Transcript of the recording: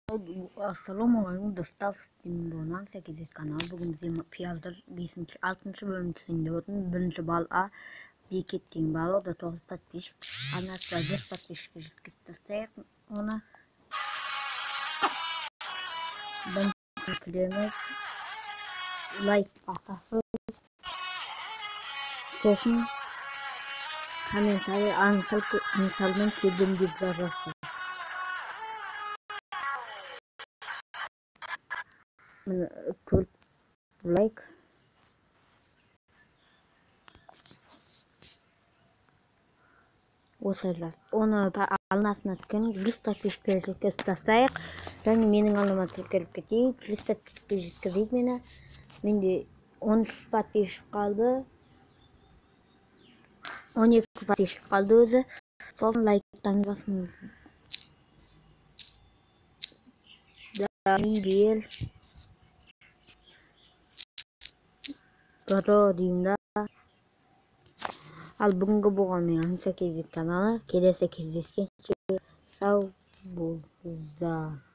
Assalamualaikum dostlar. Bundan 8 kanal. Bugün bize Piyazdır 6. bölümünde otun 1. bal A. Bir kettiğim bal o da 9 patpiş. Anlatsa 5 patpiş kişi ona. Ben teşekkürler. Like atası. Sosun. Komentarı ansalmen kedim gibi put like осылар оны алынасына түскен 100 подписчикке жеткізсек және менің алыма тіркеліп кетейік 100 подписчикке жеткізейік менде 13 подписчик қалды 12 подписчик қалды өзі сосын лайктан басыңыз бел бро деймін да ал бүгінгі болған мен Аңса Кезек каналы келесі кездескенше сау болыңыздар.